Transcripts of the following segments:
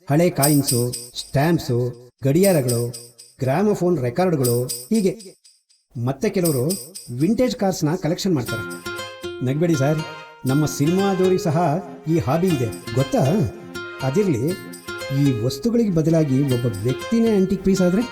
ಹಳೆ coins, ಸ್ಟ್ಯಾಂಪ್ಸು, ಗಡಿಯಾರಗಳು, gramophone ರೆಕಾರ್ಡ್ಗಳು, ಹೀಗೆ. ಮತ್ತೆ ಕೆಲವರು ವಿಂಟೇಜ್ ಕಾರ್ಸ್ನ ಕಲೆಕ್ಷನ್ ಮಾಡ್ತಾರೆ. ನಗಬೇಡಿ ಸರ್, ನಮ್ಮ ಸಿನಿಮಾದವ್ರಿಗೆ ಸಹ ಈ ಹಾಬಿ ಇದೆ ಗೊತ್ತಾ? ಅದಿರಲಿ, ಈ ವಸ್ತುಗಳಿಗೆ ಬದಲಾಗಿ ಒಬ್ಬ ವ್ಯಕ್ತಿನೇ ಆಂಟಿಕ್ ಪೀಸ್ ಆದರೆ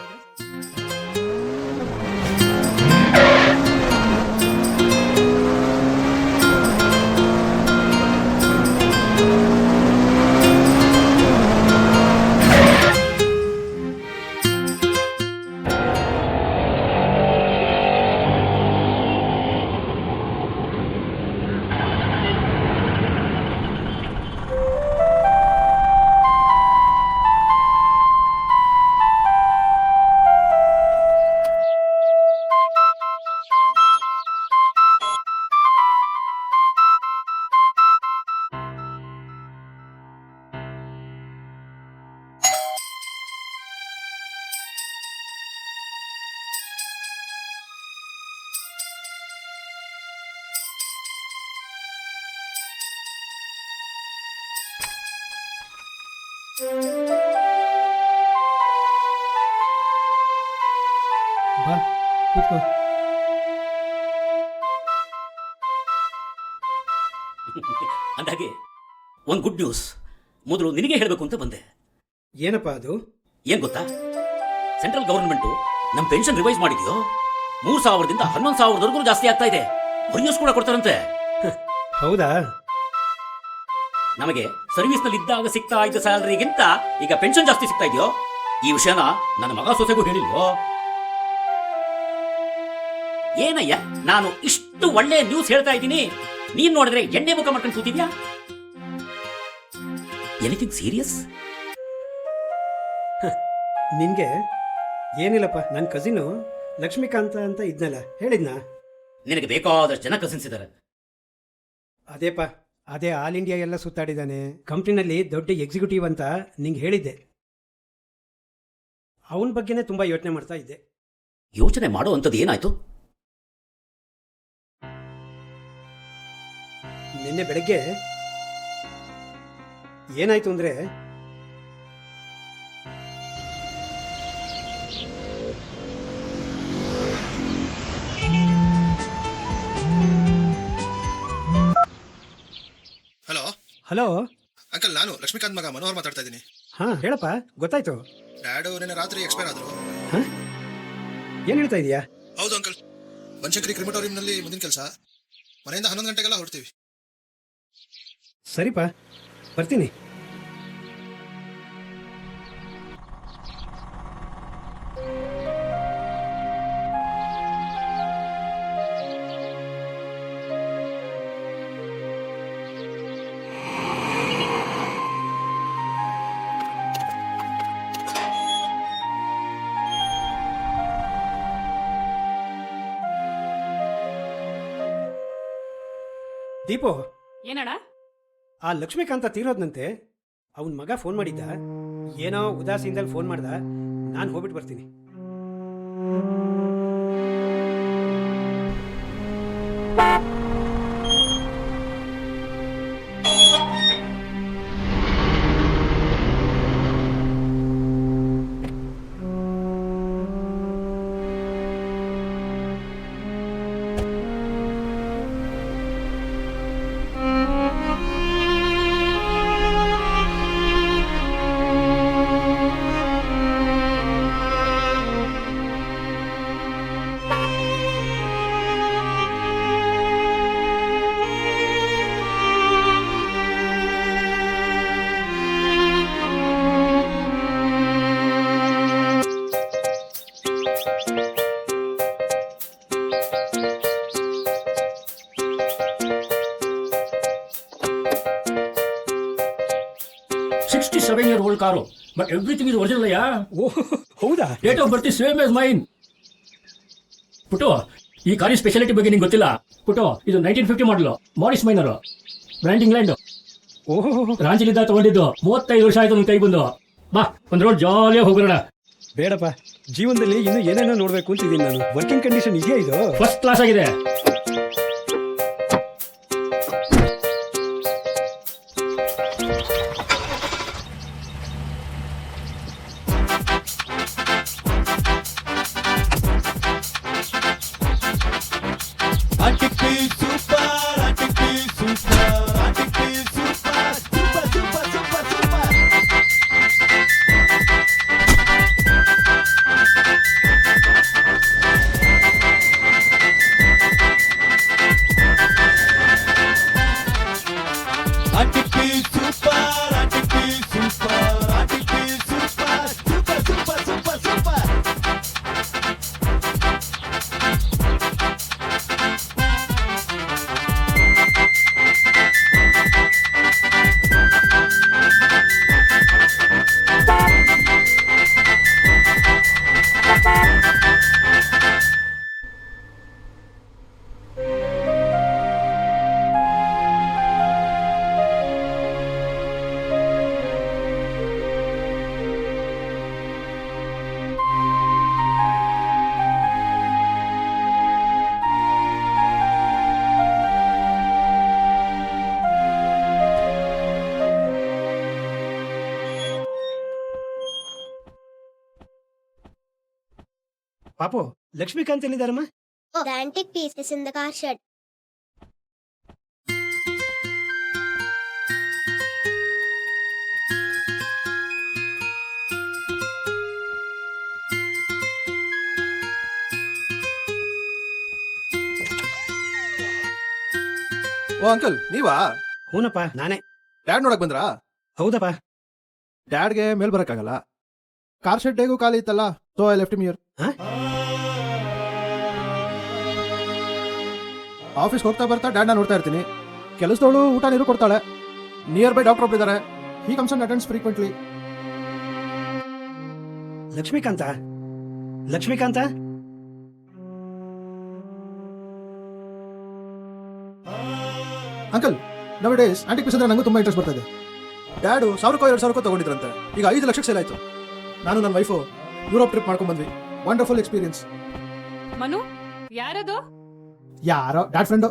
ಬಾ ಕೂತ್ಕೋ. ಅಂದಾಗೆ ಒಂದು ಗುಡ್ ನ್ಯೂಸ್ ಮೊದಲು ನಿನಗೆ ಹೇಳಬೇಕು ಅಂತ ಬಂದೆ. ಏನಪ್ಪ ಅದು? ಏನ್ ಗೊತ್ತಾ, ಸೆಂಟ್ರಲ್ ಗವರ್ಮೆಂಟ್ ನಮ್ಮ ಪೆನ್ಷನ್ ರಿವೈಸ್ ಮಾಡಿದ್ಯೋ 3,000ದಿಂದ 11,000ವರೆಗೂ ಜಾಸ್ತಿ ಆಗ್ತಾ ಇದೆ. ಬೋನಸ್ ಕೂಡ ಕೊಡ್ತಾರಂತೆ. ಹೌದಾ? ನಮಗೆ ಸರ್ವಿಸ್ ನಲ್ಲಿ ಇದ್ದಾಗ ಸಿಗ್ತಾ ಇದ್ದ ಸ್ಯಾಲರಿಗಿಂತ ಈಗ ಪೆನ್ಷನ್ ಜಾಸ್ತಿ ಸಿಗ್ತಾ ಇದೆಯೋ. ಈ ವಿಷಯನ ನನ್ನ ಮಗ ಸೊಸೆಗೂ ಹೇಳಿಲ್ವೋ? ಏನಯ್ಯ, ನಾನು ಇಷ್ಟು ಒಳ್ಳೆ ನ್ಯೂಸ್ ಹೇಳ್ತಾ ಇದ್ದೀನಿ, ನೀನ್ ನೋಡಿದ್ರೆ ಎಣ್ಣೆ ಮುಖ ಮಾಡ್ಕೊಂಡು ಕೂತಿದ್ಯಾ? Anything serious? ನಿನ್ಗೆ ಏನಿಲ್ಲಪ್ಪ, ನನ್ನ ಕಸಿನು ಲಕ್ಷ್ಮೀಕಾಂತ ಅಂತ ಇದ್ನಲ್ಲ, ಹೇಳಿದ್ನಾ? ನಿನಗೆ ಬೇಕಾದಷ್ಟು ಜನ ಕಸಿನ್ಸ್ ಇದ್ದಾರೆ. ಅದೇ ಆಲ್ ಇಂಡಿಯಾ ಎಲ್ಲ ಸುತ್ತಾಡಿದ್ದಾನೆ. ಕಂಪ್ನಿನಲ್ಲಿ ದೊಡ್ಡ ಎಕ್ಸಿಕ್ಯೂಟಿವ್ ಅಂತ ನಿಂಗೆ ಹೇಳಿದ್ದೆ. ಅವನ ಬಗ್ಗೆನೇ ತುಂಬ ಯೋಚನೆ ಮಾಡ್ತಾ ಇದ್ದೆ. ಯೋಚನೆ ಮಾಡೋ ಅಂಥದ್ದು ಏನಾಯ್ತು? ನಿನ್ನೆ ಬೆಳಗ್ಗೆ ಏನಾಯ್ತು ಅಂದ್ರೆ, ಹಲೋ ಅಂಕಲ್, ನಾನು ಲಕ್ಷ್ಮೀಕಾಂತ್ ಮಗ ಮನೋಹರ್ ಮಾತಾಡ್ತಾ ಇದ್ದೀನಿ. ಹಾ ಹೇಳಪ್ಪ, ಗೊತ್ತಾಯ್ತು. ಡ್ಯಾಡು ನಿನ್ನೆ ರಾತ್ರಿ ಎಕ್ಸ್ಪೈರ್ ಆದ್ರು. ಏನ್ ಹೇಳ್ತಾ ಇದೀಯಾ? ಹೌದು ಅಂಕಲ್, ಬನಶಂಕರಿ ಕ್ರಿಮಿಟೋರಿಯಂನಲ್ಲಿ ಮುಂದಿನ ಕೆಲಸ. ಮನೆಯಿಂದ 11 ಗಂಟೆಗೆಲ್ಲ ಹೊರಡ್ತೀವಿ. ಸರಿಪಾ, ಬರ್ತೀನಿ. ದೀಪು, ಏನಣ್ಣ? ಆ ಲಕ್ಷ್ಮೀಕಾಂತ ತೀರೋದ್ನಂತೆ. ಅವನ ಮಗ ಫೋನ್ ಮಾಡಿದ್ದ, ಏನೋ ಉದಾಸೀನದಲ್ಲಿ ಫೋನ್ ಮಾಡ್ದ. ನಾನು ಹೋಗ್ಬಿಟ್ಟು ಬರ್ತೀನಿ. old car, but everything is original. ಓ ಹೌದಾ? Date of birth is same as mine. ಪುಟ್ಟು, ಈ ಕಾರಿನ ಸ್ಪೆಷಾಲಿಟಿ ಬಗ್ಗೆ ನಿಂಗೆ ಗೊತ್ತಿಲ್ಲ. ಪುಟ್ಟು, ಇದು 1950 ಮಾಡಲು, ಮಾರಿಸ್ ಮೈನರ್, ಬ್ರ್ಯಾಂಡ್ ಇಂಗ್ಲೆಂಡ್. ಓಹೋ, ರಾಂಚಿಲಿದ್ದ ತಗೊಂಡಿದ್ದು. 35 ವರ್ಷ ಆಯ್ತು ನನ್ನ ಕೈ ಬಂದು. ಬಾ, ಒಂದು ರೋಡ್ ಜಾಲಿಯಾಗಿ ಹೋಗೋಣ. ಬೇಡಪ್ಪ, ಜೀವನದಲ್ಲಿ ಇನ್ನು ಏನೇನೋ ನೋಡ್ಬೇಕು ಅಂತಿದ್ದೀನಿ ನಾನು. ವರ್ಕಿಂಗ್ ಕಂಡೀಷನ್ ಇದೆಯಾ ಇದು? ಫಸ್ಟ್ ಕ್ಲಾಸ್ ಆಗಿದೆ. ಪಾಪು ಲಕ್ಷ್ಮೀಕಾಂತ್ ಎಲ್ಲಿದ್ದಾರಮ್ಮ? Oh, the antique piece is in the car shed. ಓ ಅಂಕಲ್ ನೀವಾ? ಹೂನಪ್ಪ ನಾನೇ. ಡ್ಯಾಡ್ ನೋಡಕ್ ಬಂದ್ರಾ? ಹೌದಪ್ಪ. ಡ್ಯಾಡ್ಗೆ ಮೇಲ್ ಬರಕ್ಕಾಗಲ್ಲ. ಕಾರ್ ಶೆಡ್ ಹೇಗೂ ಖಾಲಿ ಇತ್ತಲ್ಲ, so I left him here. ಆಫೀಸ್ಗೆ ಹೋಗ್ತಾ ಬರ್ತಾ ಡ್ಯಾಡ್ನ ನೋಡ್ತಾ ಇರ್ತೀನಿ. ಕೆಲಸದವಳು ಊಟ ನೀರು ಕೊಡ್ತಾಳೆ. ನಿಯರ್ ಬೈ ಡಾಕ್ಟರ್ ಒಬ್ಬರಿದ್ದಾರೆ. He comes and attends frequently. Lakshmikanta Lakshmikanta uncle nowadays antique piece ಅಂದ್ರೆ ನಂಗೂ ತುಂಬಾ ಇಂಟ್ರೆಸ್ಟ್ ಬರ್ತಾ ಇದೆ. ಡ್ಯಾಡು 1,000-2,000 ತಗೊಂಡಿದ್ರಂತೆ. ಈಗ 5 ಲಕ್ಷಕ್ಕೆ ಸೇಲ್ ಆಯ್ತು. ನಾನು ನನ್ನ ವೈಫು ಯುರೋಪ್ ಟ್ರಿಪ್ ಮಾಡ್ಕೊಂಡ್ ಬಂದ್ವಿ. Wonderful experience. ಮನು ಯಾರದು? ಯಾರೋ dad friend.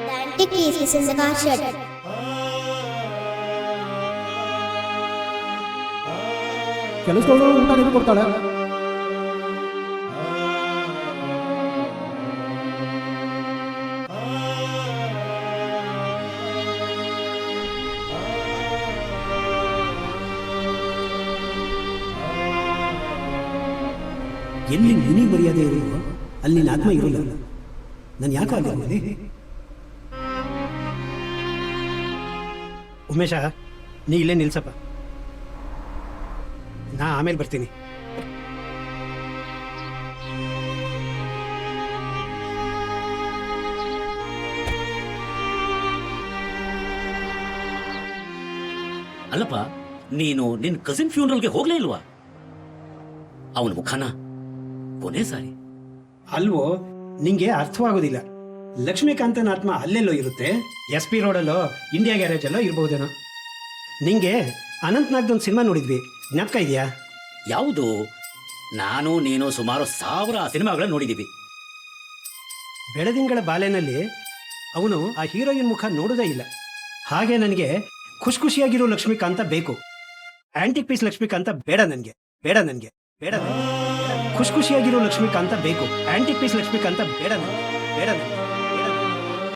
The antique piece is in the car shed. ಕೆಲಸದವಳು ಊಟ ನೀರು ಕೊಡ್ತಾಳೆ. ಎಲ್ಲಿ ನಿನಗೆ ಮರ್ಯಾದೆ ಇರುತ್ತೋ ಅಲ್ಲಿ ನಿನ್ನ ಆತ್ಮ ಇರೋಲ್ಲ. ನಾನು ಯಾಕೋ ಅಲ್ಲಿ ಉಮೇಶ, ನೀ ಇಲ್ಲೇ ನಿಲ್ಸಪ್ಪ, ನಾ ಆಮೇಲೆ ಬರ್ತೀನಿ. ಅಲ್ಲಪ್ಪ, ನೀನು ನಿನ್ ಕಸಿನ್ ಫ್ಯೂನರಲ್ಗೆ ಹೋಗ್ಲೇ ಇಲ್ವಾ? ಅವನ ಮುಖನ ಕೊನೆ ಸಾರಿ. ಅಲ್ವೋ, ನಿಂಗೆ ಅರ್ಥವಾಗೋದಿಲ್ಲ. ಲಕ್ಷ್ಮೀಕಾಂತನ ಆತ್ಮ ಅಲ್ಲೆಲ್ಲೋ ಇರುತ್ತೆ. SP ರೋಡಲ್ಲೋ ಇಂಡಿಯಾ ಗ್ಯಾರೇಜಲ್ಲೋ ಇರ್ಬಹುದೇನೋ. ನಿಂಗೆ ಅನಂತ್ನಾಗ್ದೊಂದು ಸಿನಿಮಾ ನೋಡಿದ್ವಿ, ಜ್ಞಾಪಕ ಇದೆಯಾ? ಯಾವುದು? ನಾನು ನೀನು ಸುಮಾರು 1000 ಸಿನಿಮಾಗಳನ್ನ ನೋಡಿದೀವಿ. ಬೆಳದಿಂಗಳ ಬಾಲೆನಲ್ಲಿ ಅವನು ಆ ಹೀರೋಯಿನ್ ಮುಖ ನೋಡೋದೇ ಇಲ್ಲ. ಹಾಗೆ ನನಗೆ ಖುಷಿಯಾಗಿರೋ ಲಕ್ಷ್ಮೀಕಾಂತ ಬೇಕು. ಆಂಟಿಕ್ ಪೀಸ್ ಲಕ್ಷ್ಮೀಕಾಂತ ಬೇಡ ನನಗೆ, ಬೇಡ ನನಗೆ, ಬೇಡ ನನಗೆ. ಖುಷಿಯಾಗಿರೋ ಲಕ್ಷ್ಮೀಕಾಂತ ಬೇಕು. ಆಂಟಿಕ್ ಪೀಸ್ ಲಕ್ಷ್ಮೀಕಾಂತ ಬೇಡ ನನಗೆ, ಬೇಡ ನನಗೆ.